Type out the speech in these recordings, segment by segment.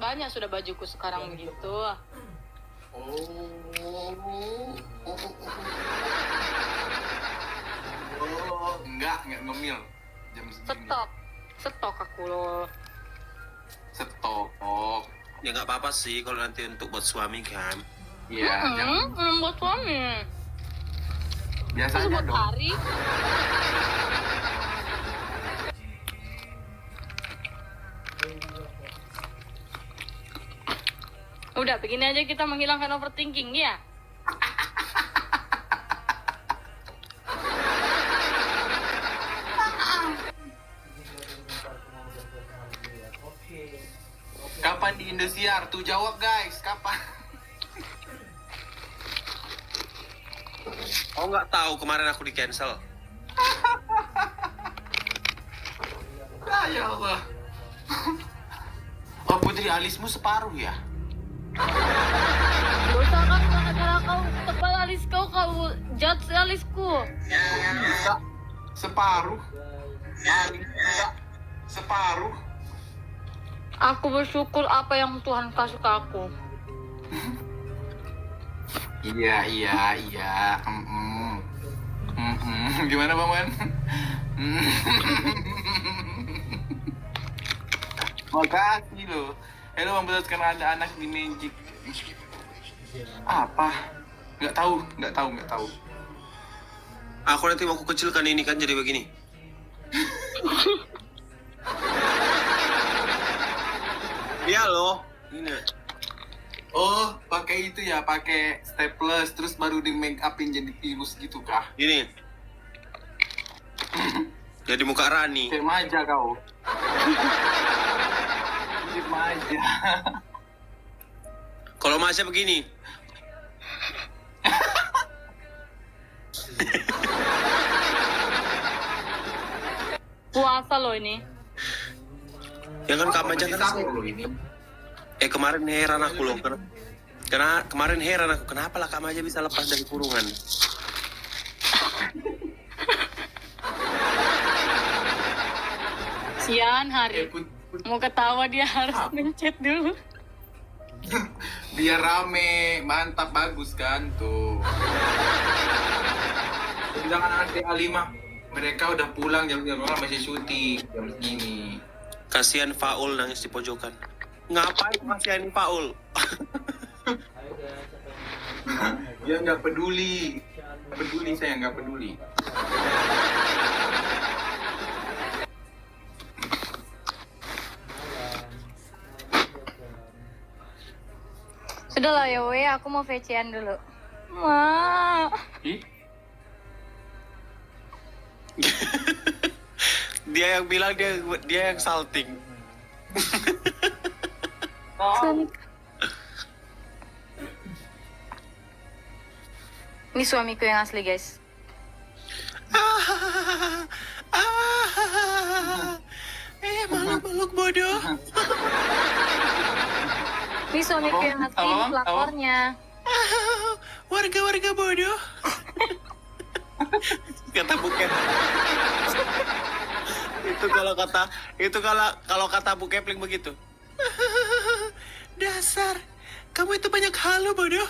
Banyak sudah bajuku sekarang begitu. Enggak ngemil jam segini. Stok aku loh. Stok. Ya nggak apa-apa sih kalau nanti untuk buat suami kan. Iya. Buat suami. Biasanya buat dong. hari. Udah, begini aja kita menghilangkan overthinking ya. Kapan di Indosiar? Tuh jawab guys, kapan? Oh nggak tahu kemarin aku di cancel. Ya Allah. Oh Putri, alismu separuh ya? Dosa kan gara-gara kau tebal alis kau judge alisku. Bisa. Separuh. Separuh. Aku bersyukur apa yang Tuhan kasih ke aku. Iya. Gimana Bang Wan? Makasih loh. Hello membebaskan ada anak di Magic. Apa? Nggak tahu. Aku nanti waktu kecil kan ini kan jadi begini. Iya loh. Ini. Oh, pakai itu ya, pakai staples terus baru di make upin jadi virus gitu kah? Gini. Jadi muka Rani. Kayak maja kau. Kayak maja. Kalau Masya begini. Puasa loh ini. Ya kan Kak Maja Masih kan. sahur loh ini. Kemarin heran aku loh. Karena kemarin heran aku kenapa lah Kak Maja bisa lepas dari kurungan. Sian hari. Mau ketawa dia harus mencet dulu. Biar rame, mantap, bagus kan tuh. Jangan nanti A5. Mereka udah pulang jam-jam orang masih syuting jam segini. Kasihan Faul nangis di pojokan. Ngapain kasihan Faul? Dia nggak peduli. Saya nggak peduli. Sudahlah ya weh, aku mau VC-an dulu. Ma. Ih, Dia yang bilang dia yang salting. Ini suamiku yang asli guys. Malah peluk bodoh. Ini suamiku yang asli, ini pelakornya. Warga-warga bodoh. Kata bukan. Kalau kata Bu Kepling begitu. Dasar, kamu itu banyak halu bodoh.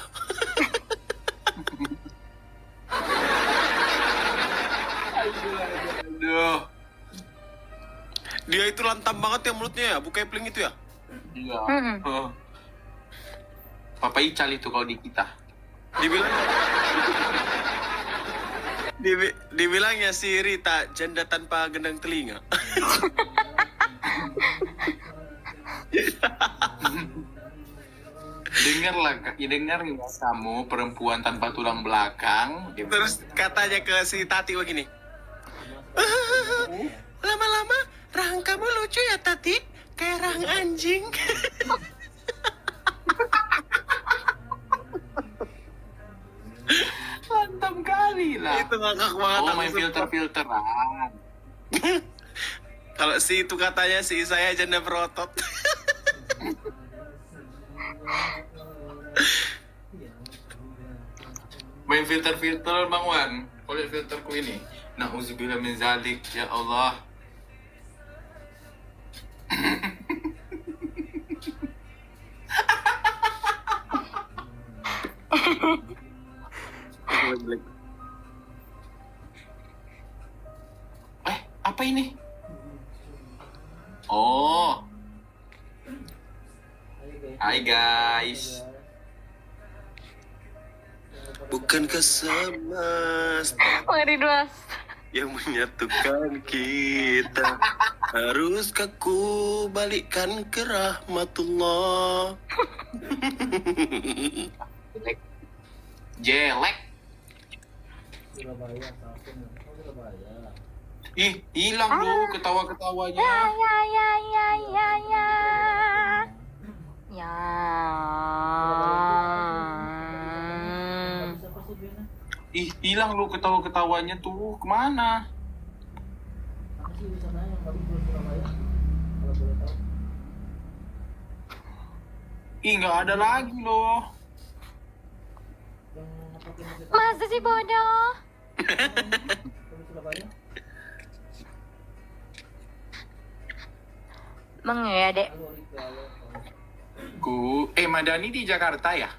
aduh. Dia itu lantam banget ya mulutnya ya, Bu Kepling itu ya. Iya. Oh. Papa Ical itu kalau di kita. Dibilangnya si Rita janda tanpa gendang telinga. Dengar nggak kamu perempuan tanpa tulang belakang? Terus katanya ke si Tati begini. Lama-lama rahang kamu lucu ya Tati, kayak rahang anjing. Mantap kali lah. Itu ngakak banget. Oh, aku main sumpah. filteran. Kalau si itu katanya si saya janda berotot. Main filter Bang Wan. Kau lihat filterku ini. Nauzubillah min zalik, ya Allah. Hai guys. Bukankah semesta Bang Ridwan. yang menyatukan kita? Haruskah ku balikkan ke rahmatullah? Jelek. Ih, hilang lu ketawa-ketawanya. Ya. Ih, hilang lu ketawa-ketawanya tuh. Kemana? Ih, nggak ada lagi loh. Masa sih bodoh? Emang ya, Dek? Madani di Jakarta ya?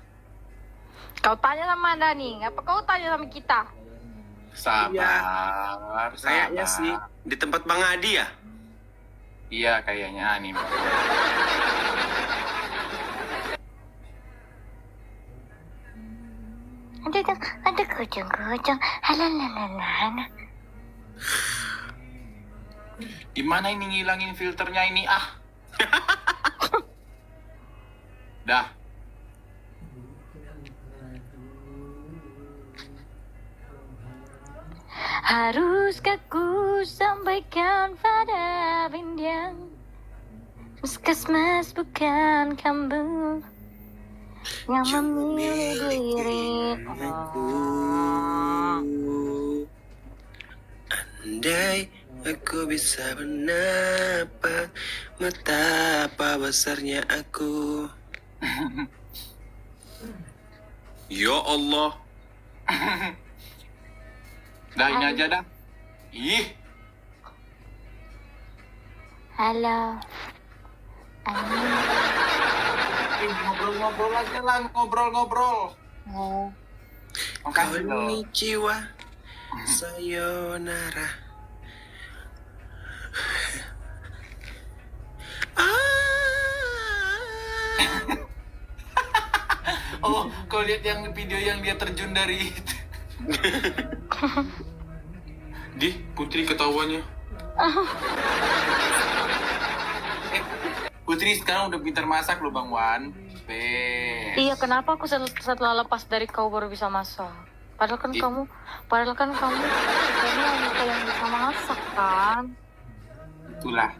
Kau tanya sama Dani, ngapa kau tanya sama kita? Sabar, Kayaknya sabar. sih di tempat Bang Adi ya. Iya, kayaknya nih. Ada kucing-kucing, halalalala. Gimana ini ngilangin filternya ini Dah. Haruskah ku sampaikan pada bintang, Puskesmas bukan kamu yang memilih diriku. Andai aku bisa menapa, betapa besarnya aku. Ya Allah. Dah ini aja dah. Ih, Halo. ngobrol-ngobrol aja lah, ngobrol-ngobrol. Makasih loh. Konnichiwa, sayonara. Oh, kau lihat yang video yang dia terjun dari itu. Di, Putri ketawanya. Putri sekarang udah pintar masak loh Bang Wan. Bes. Iya, kenapa aku setelah lepas dari kau baru bisa masak? Padahal kan kamu kayaknya wanita yang bisa masak kan? Itulah.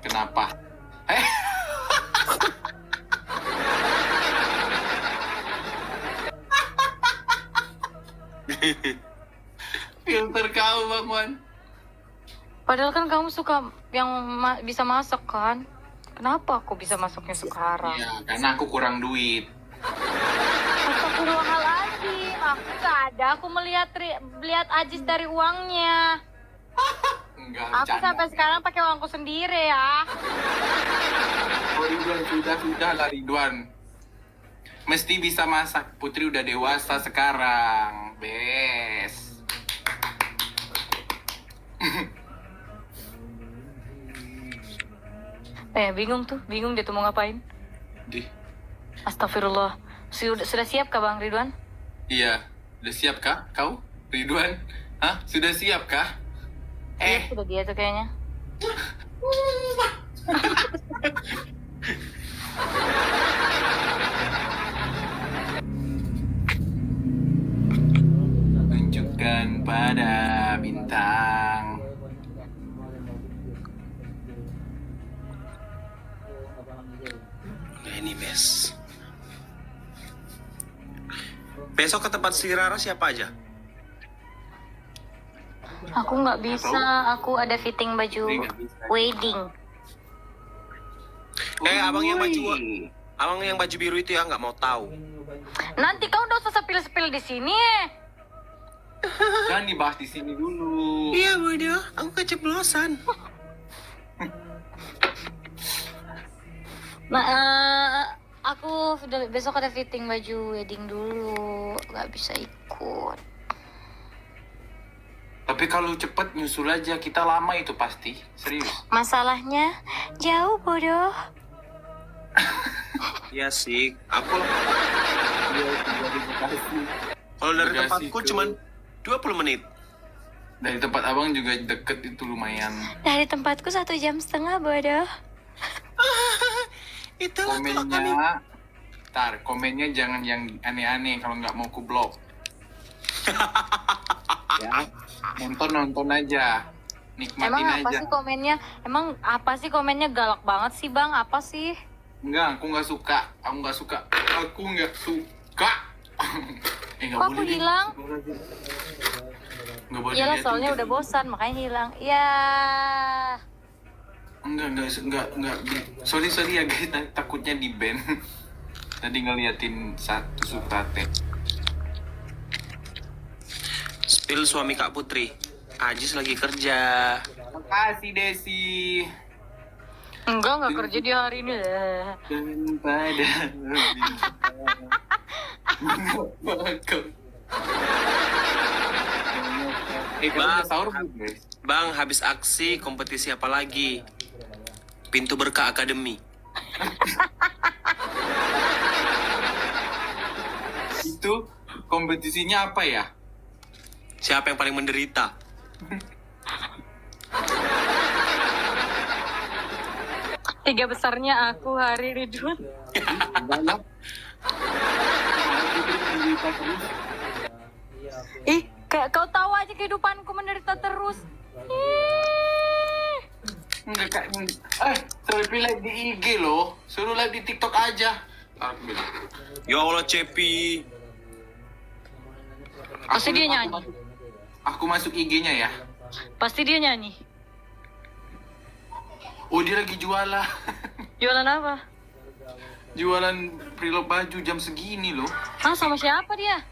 Kenapa? Filter kau Bang Wan. Padahal kan kamu suka yang bisa masak kan? Kenapa aku bisa masaknya sekarang? Iya, karena aku kurang duit. Astagfirullahaladzim, aku gak ada. Aku melihat Ajis dari uangnya. Enggak, Aku bercanda. sampai sekarang pakai uangku sendiri ya. Oh, Ridwan, sudah lah Ridwan. Mesti bisa masak. Putri udah dewasa sekarang. Bes. Bingung dia tuh mau ngapain. Di. Astagfirullah. Sudah siap kah Bang Ridwan? Iya, udah siap kah kau, Ridwan? Hah, sudah siap kah? Iya, sudah dia tuh kayaknya. Tunjukkan pada bintang. Nah, ini mes. Besok ke tempat si Rara siapa aja? Aku nggak bisa. Aku ada fitting baju Dia nggak bisa. wedding. Abang yang baju biru itu ya nggak mau tahu. Nanti kau udah usah sepil-sepil di sini. Jangan dibahas di sini dulu. Iya bodoh, aku keceplosan. Aku udah besok ada fitting baju wedding dulu, nggak bisa ikut. Tapi kalau cepet nyusul aja, kita lama itu pasti. Serius. Masalahnya jauh bodoh. Iya sih. Aku Iya, dari Bekasi. kalau dari Bekasi tempatku ke- cuman 20 menit. Dari tempat abang juga deket itu lumayan. Dari tempatku 1,5 jam bodoh. Itulah kalau kami. Komennya jangan yang aneh-aneh kalau nggak mau ku blok. Ya, nonton aja, nikmatin Emang apa aja. sih komennya? Emang apa sih komennya galak banget sih bang? Apa sih? Enggak, aku nggak suka. Aku nggak suka. Nggak Kok aku boleh deh. hilang? Nggak boleh Iyalah diliatin. soalnya udah bosan makanya hilang. Ya. Enggak. Sorry ya guys, takutnya di ban. Tadi ngeliatin satu subtate. Spill suami Kak Putri. Ajis lagi kerja. Makasih Desi. Nggak kerja di hari ini. Dan pada kamu udah sahur belum guys? Bang, habis aksi kompetisi apa lagi? Pintu Berkah Academy. Itu kompetisinya apa ya? Siapa yang paling menderita? Tiga besarnya aku Hari Ridwan. Banyak. Kayak kau tahu aja kehidupanku menderita terus. Enggak kak. Sorry live di IG loh. Suruh live di TikTok aja. Ya Allah, Cepi. Pasti dia nyanyi. Aku masuk IG-nya ya. Pasti dia nyanyi. Oh dia lagi jualan. Jualan apa? Jualan preload baju jam segini loh. Ah, sama siapa dia?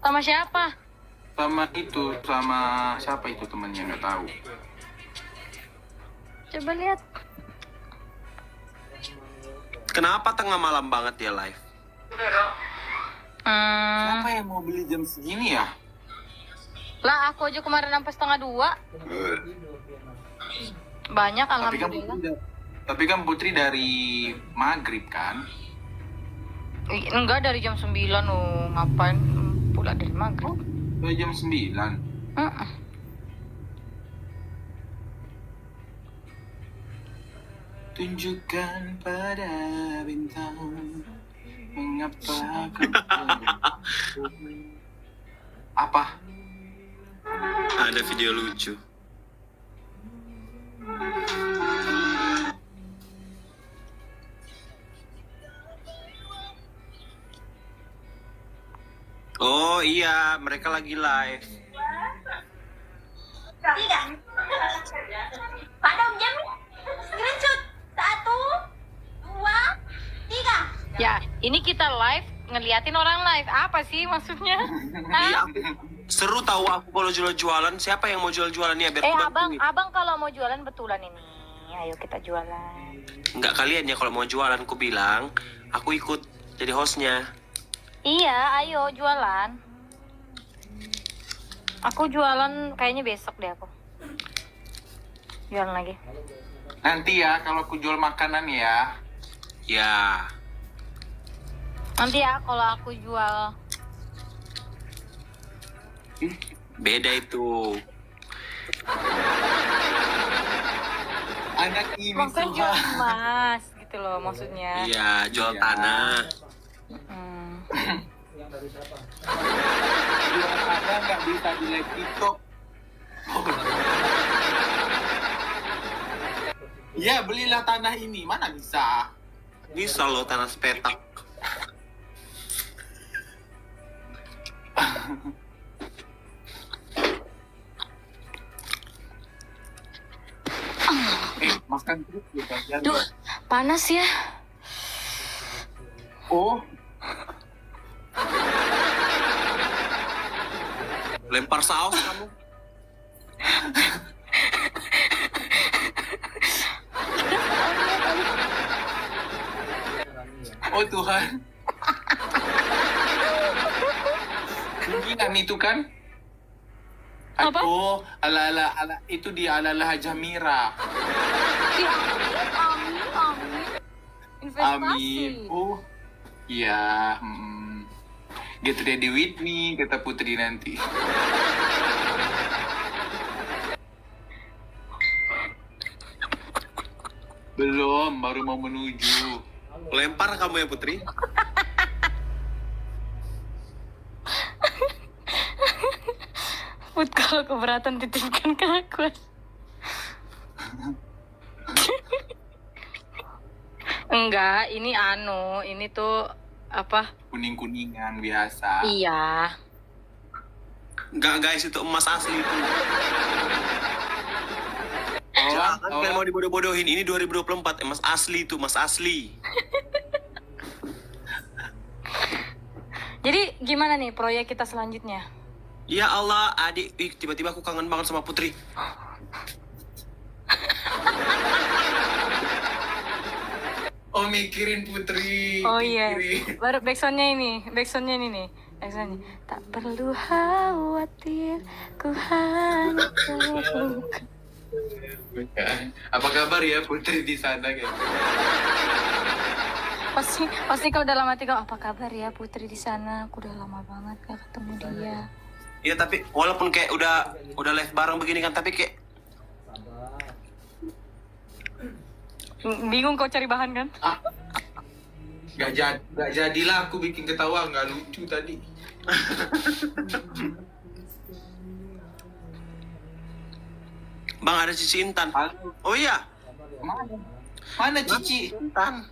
Sama siapa? Sama siapa itu temannya nggak tahu. Coba lihat. Kenapa tengah malam banget dia live? Siapa yang mau beli jam segini ya? Lah aku aja kemarin sampai 1:30. Banyak alhamdulillah. Tapi kan Putri dari maghrib kan? Enggak dari jam 9 oh. Ngapain pula dari maghrib? Dari jam 9. Tunjukkan pada bintang mengapa kau apa? Ada video lucu. Oh iya, mereka lagi live. Tiga. Pak Dom jam screenshot 1, 2, 3. Ya, ini kita live ngeliatin orang live. Apa sih maksudnya? Iya, Hah? seru tahu aku kalau jual-jualan. Siapa yang mau jual-jualan ya biar aku bantuin. abang kalau mau jualan betulan ini. Ayo kita jualan. Enggak kalian ya kalau mau jualan, aku bilang aku ikut jadi hostnya. Iya, ayo jualan. Aku jualan kayaknya besok deh aku. Jualan lagi. Nanti ya kalau aku jual makanan ya. Ya, Nanti ya kalau aku jual. beda itu. Anak ini Maksudnya jual emas gitu loh maksudnya. Iya, jual Iya. tanah. Ada nggak bisa di live TikTok? Ya belilah tanah ini, mana bisa? Bisa loh tanah sepetak. Makan terus ya kalian. Duh, panas ya. Oh, Lempar saus kamu. oh Tuhan. Pinggiran itu kan? Apa? Oh, ala itu dia ala Hajah Mira. Amin, amin, amin. berprestasi. Amin. Oh, iya. Get ready with me, kata Putri nanti. Belum, baru mau menuju. Lempar kamu ya Putri. Put, kalau keberatan titipkan ke aku. Enggak, ini tuh apa? Kuning-kuningan biasa. Iya. Enggak guys, itu emas asli itu. Oh, Jangan kalian mau dibodoh-bodohin. Ini 2024 emas asli itu, emas asli. Jadi gimana nih proyek kita selanjutnya? Ya Allah, adik, tiba-tiba aku kangen banget sama Putri. Oh, mikirin Putri. Oh iya, mikirin. baru backsoundnya ini nih. Backsoundnya. Tak perlu khawatir, ku hanya terluka. Apa kabar ya Putri di sana guys? Pasti kau dalam hati kau, apa kabar ya Putri di sana? Aku udah lama banget gak ketemu dia. Iya tapi walaupun kayak udah live bareng begini kan, tapi kayak Bingung kau cari bahan kan? Gak jadilah aku bikin ketawa, nggak lucu tadi. Bang ada Cici Intan. Halo. Oh iya, Mana Cici? Intan.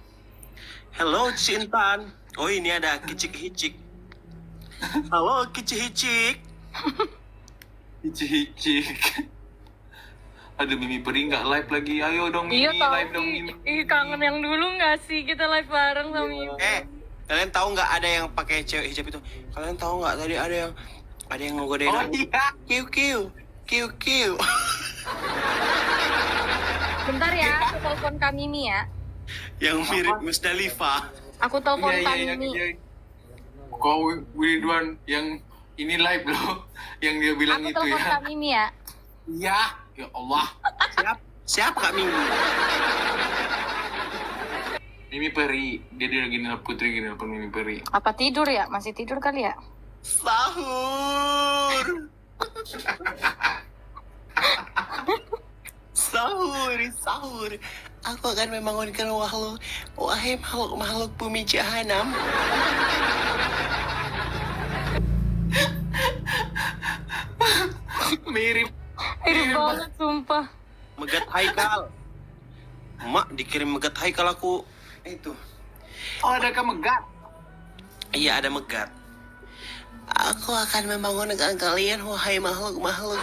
Hello Cici Intan. Oh ini ada Kicik Hicik. Halo Kicik Hicik. Hicik. Aduh, Mimi Peri nggak live lagi. Ayo dong Mimi, Iya tau, live dong Mimi. kangen yang dulu gak sih kita live bareng sama Mimi? Kalian tahu nggak ada yang pakai cewek hijab itu? Kalian tahu nggak tadi ada yang ngegodain Oh aku? iya. Kiu. Bentar ya, aku telepon Kak Mimi ya. Yang mirip Musdalifah. Aku telepon Iya, Kak iya, Mimi. iya. Kau Ridwan yang ini live loh, yang dia bilang Aku itu telepon ya. Kak Mimi ya. Iya, ya Allah. Siapa Kak Mimi? Mimi Peri, dia lagi nelpon Putri, gini nelpon Mimi Peri. Apa tidur ya? Masih tidur kali ya? Sahur. Sahur. Aku akan membangunkan wahai makhluk bumi jahanam. Mirip. Mirip banget, sumpah. Megat Haikal. Mak dikirim Megat Haikal aku. Itu. Oh, ada Megat. Iya ada Megat. Aku akan membangunkan kalian wahai makhluk-makhluk.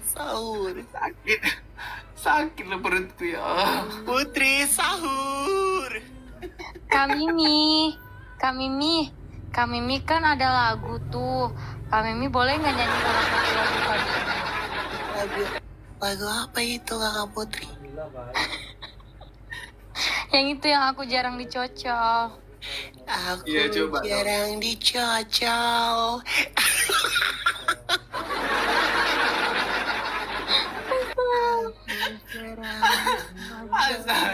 Sahur. Sakit lah perutku ya. Putri sahur. Kak Mimi kan ada lagu tuh. Kak Mimi boleh nggak nyanyi salah satu lagu Kak Mimi? Lagu apa itu Kakak Putri? Yang itu yang aku jarang dicocol. Aku Iya, coba dong. jarang dicocol. Asal.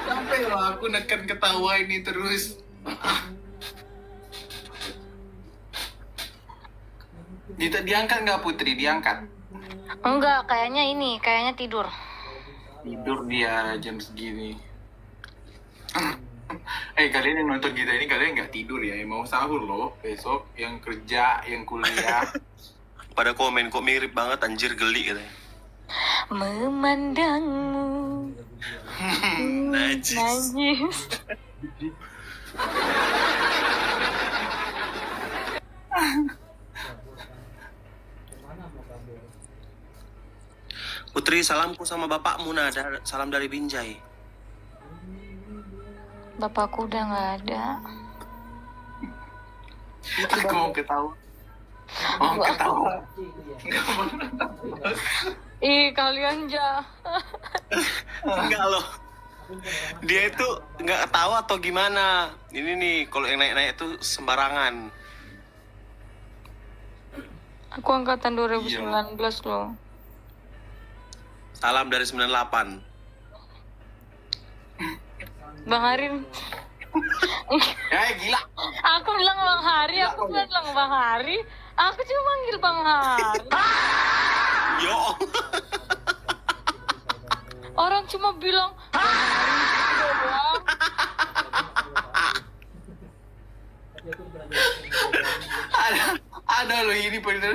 Sampai loh aku neken ketawa ini terus. Diangkat nggak Putri? Diangkat. Enggak, kayaknya tidur. Tidur dia jam segini. Kalian yang nonton kita ini kalian nggak tidur ya? Yang mau sahur loh besok, yang kerja, yang kuliah. Pada komen kok mirip banget anjir, geli katanya. Memandangmu. Najis. Putri, salamku sama bapakmu, Nada. Salam dari Binjai. Bapakku udah nggak ada. Aku mau ketawa. Oh, ketawa. Ih, kalian jahat. Enggak loh. Dia itu nggak tahu atau gimana. Ini nih, kalau yang naik-naik itu sembarangan. Aku angkatan 2019 loh. Salam dari 98. Bang Harin. Gila. Aku bilang Bang Hari, aku bilang Bang Hari. Aku cuma manggil Bang Hari. Yo. Orang cuma bilang Bang Hari doang. Ada loh ini bener.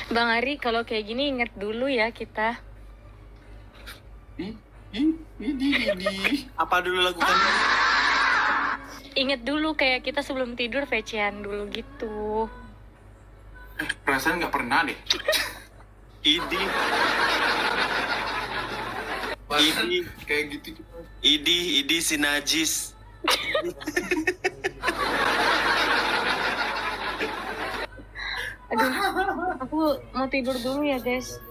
Bang Hari, kalau kayak gini inget dulu ya kita. Ini. Apa dulu lakukan? Inget dulu kayak kita sebelum tidur VC-an dulu gitu. Perasaan nggak pernah deh. Idi. Ini kayak gitu. Idi si najis. Aduh, aku mau tidur dulu ya guys.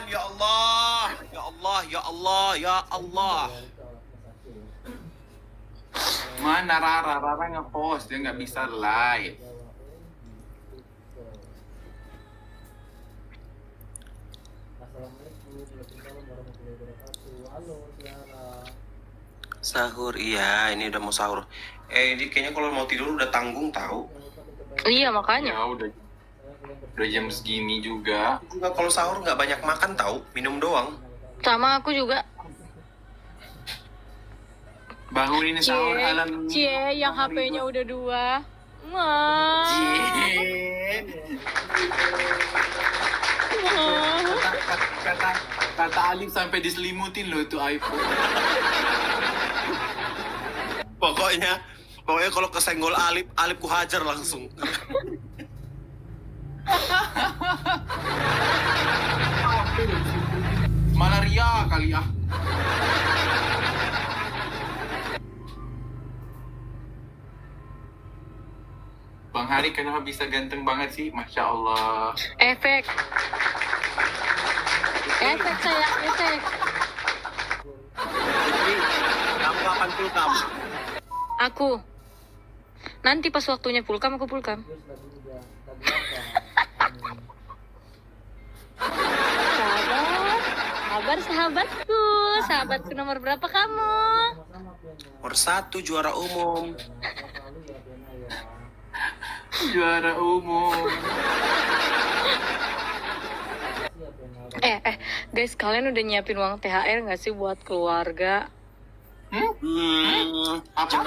Ya Allah, ya Allah, ya Allah, ya Allah. Mana Rara nge-post, dia nggak bisa live. Sahur, iya, ini udah mau sahur. Ini kayaknya kalau mau tidur udah tanggung tahu. Iya makanya. Ya udah jam segini juga. Juga kalau sahur nggak banyak makan tahu, minum doang. Sama aku juga. Bangunin sahur alam. Cie, yang HP-nya udah 2. Wah. Kata Alif sampai diselimutin loh itu iPhone. Pokoknya kalau kesenggol Alip ku hajar langsung. Malaria kali ya. Bang Hari kenapa bisa ganteng banget sih? Masya Allah. Efek saya, efek. Kamu kapan pulkam? Aku. Nanti pas waktunya pulkam, aku pulkam. Sabar sahabatku nomor berapa kamu? Nomor 1 juara umum. Juara umum. Guys, kalian udah nyiapin uang THR nggak sih buat keluarga? Apa?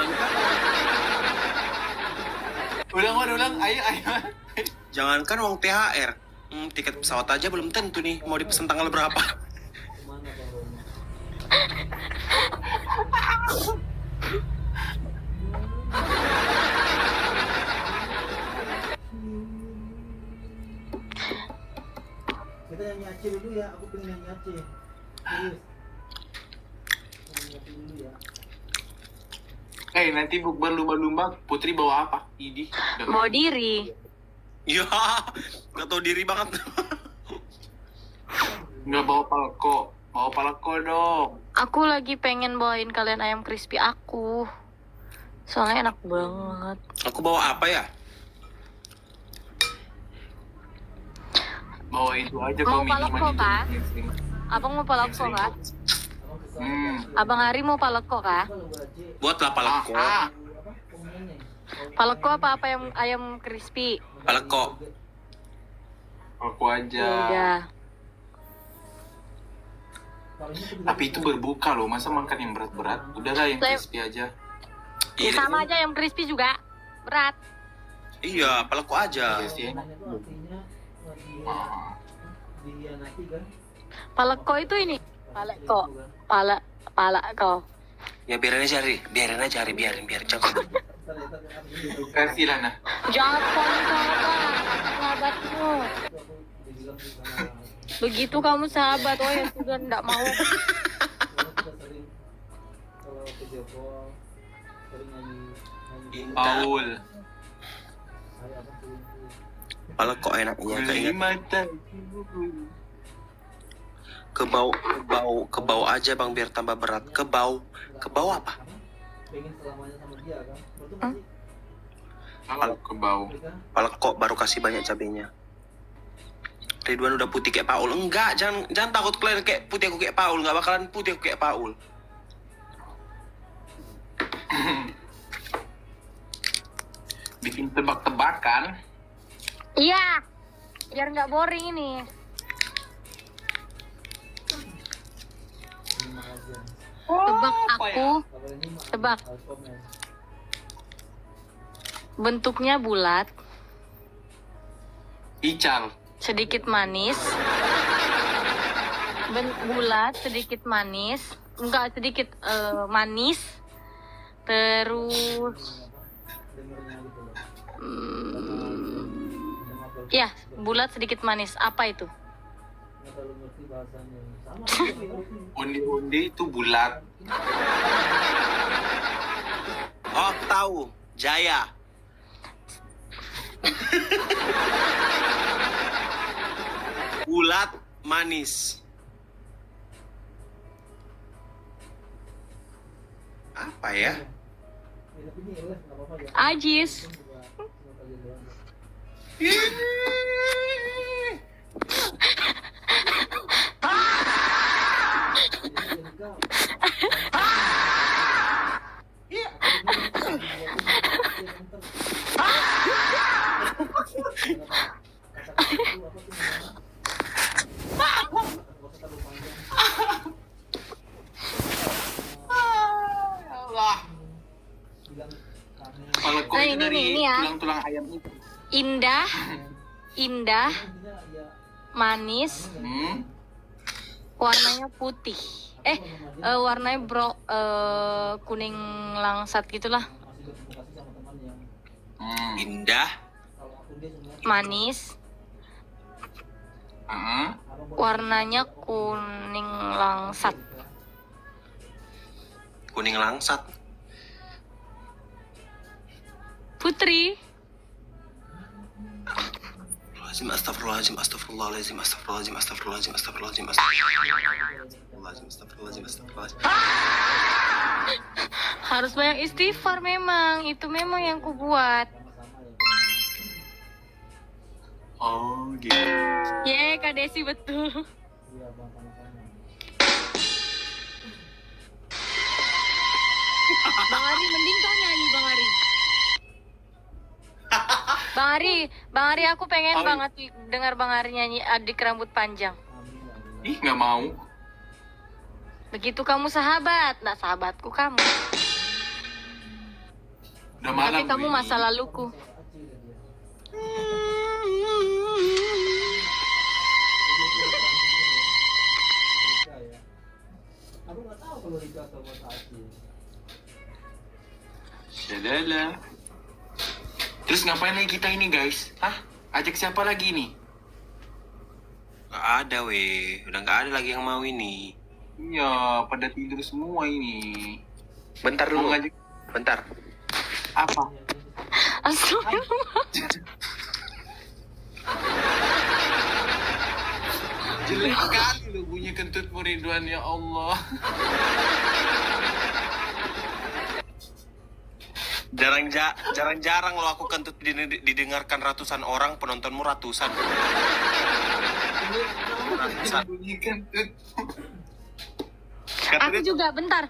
Ulang. Ayo. Jangankan uang THR, tiket pesawat aja belum tentu nih mau dipesan tanggal berapa. Kita nyanyi Aceh dulu ya, aku pengen nyanyi Aceh. Serius. Nyanyi Aceh dulu ya. Nanti bukber lumba-lumba, Putri bawa apa? Idi. Bawa diri. Ya, nggak tahu diri banget. Nggak bawa palko. Bawa palko dong. Aku lagi pengen bawain kalian ayam crispy aku. Soalnya enak banget. Aku bawa apa ya? Bawa itu aja Mau kau palko, minuman Kak? itu. Abang mau paleko kah? Hmm. Abang Hari mau paleko kah? Buatlah paleko. Paleko apa ayam crispy? Paleko. Palko aja. Udah. Tapi itu berbuka loh, masa makan yang berat-berat? Udahlah yang crispy aja. Ya, sama aja ayam crispy juga berat. Iya, paleko aja. Iya sih. Paleko itu ini. Paleko. Paleko. Ya biarin aja Hari, biarin jangan. Kasih lah nah. Jangan sahabatmu. Begitu kamu sahabat, oh ya sudah enggak mau. kalau video call sering nyanyi Indah. Paul. hari apa selingkuh. Malah kok enaknya Beli keinget mata. ke bau aja bang biar tambah berat. Ke bau apa? Pengen selamanya sama dia kan. Betul nggak sih? Kalau ke bau. Mereka Malah kok baru kasih banyak cabenya. Ridwan udah putih kayak Paul. Enggak, jangan takut kalian kayak putih aku kayak Paul. Enggak bakalan putih aku kayak Paul. Bikin tebak-tebakan. Iya, biar nggak boring ini. lima aja. Tebak apa aku, ya? Kalau ini mah Tebak. harus komen. bentuknya bulat, Ical. sedikit manis. Bulat, sedikit manis. Enggak, sedikit manis. Terus, Dengernya gitu loh. ya, bulat, sedikit manis. Apa itu? Nggak terlalu ngerti bahasanya. Sama aja. Onde-onde itu bulat. Oh, tahu. Jaya. Bulat, manis. Apa ya? Ya, tapi ini les nggak apa-apa ya. Ajis. Mungkin juga cuma kalian doang ya. Jadi enggak. Kalau kau Nah, itu dari ini ya. tulang-tulang ayam itu. Indah, indah, manis, warnanya putih. Warnanya kuning langsat gitulah. Indah, Manis, warnanya kuning langsat. kuning langsat. Putri. Astagfirullahaladzim, astagfirullahaladzim, astagfirullahaladzim, astagfirullahaladzim, astagfirullahaladzim, astagfirullahaladzim, astagfirullahaladzim, astagfirullahaladzim. Harus banyak istighfar memang. Itu memang yang ku buat. Oh gitu. Ye, Kak Desi betul. Bang Ari, mending kau nyanyi Bang Ari. Bang Ari, aku pengen Ari. banget dengar Bang Ari nyanyi Adik Rambut Panjang. Ih nggak mau. Begitu kamu sahabat, nah sahabatku kamu. Udah malam. Tapi kamu ini. masa laluku. Aku nggak tahu kalau Rika atau bahasa Aceh. Syadala. Terus ngapain lagi kita ini guys? Hah? Ajak siapa lagi nih? Gak ada weh, udah gak ada lagi yang mau ini. Iya, pada tidur semua ini. Bentar Mau dulu, ngajak bentar. apa? Astagfirullah. Jelek kali lu bunyi kentutmu Ridwan, ya Allah. Jarang-jarang lo aku kentut didengarkan ratusan orang, penontonmu ratusan. Ratusan. Bunyi kentut. Aku juga, bentar.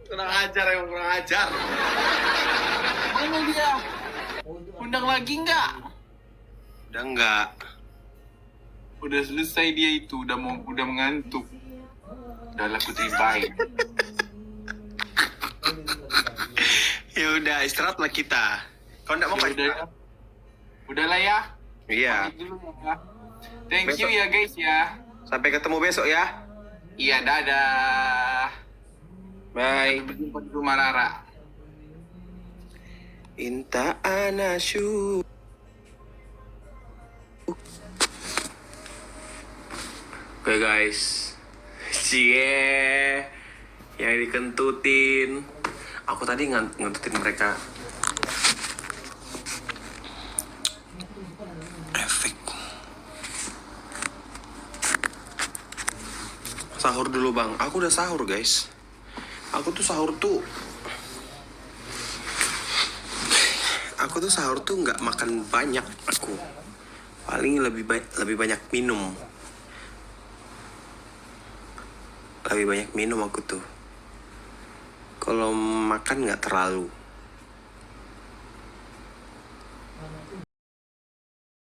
Kurang ajar emang, kurang ajar. Mana dia? Undang lagi nggak? Udah enggak. Udah selesai dia itu, udah mengantuk. Udah lah Putri bye. Ya udah, istirahatlah kita. Kau enggak mau Ya udah, Pak? udahlah ya. Iya. Pamit dulu ya. Thank you Besok. ya guys ya. Sampai ketemu besok ya. Iya, dadah. Bye. Berjumpa di rumah Rara. Inta anasyu. Oke guys, cie, yang dikentutin. Aku tadi ngentutin mereka. Efek. Sahur dulu bang. Aku udah sahur guys. Aku tuh sahur tuh nggak makan banyak. Aku paling lebih banyak minum. Lebih banyak minum aku tuh. Kalau makan nggak terlalu.